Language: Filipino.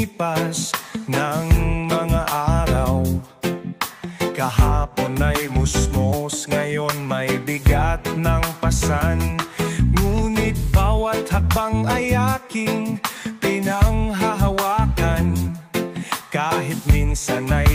lumipas ng mga araw. Kahapon ay musmos, ngayon may bigat ng pasan. Ngunit bawat hakbang ay aking pinanghahawakan. Kahit minsan ay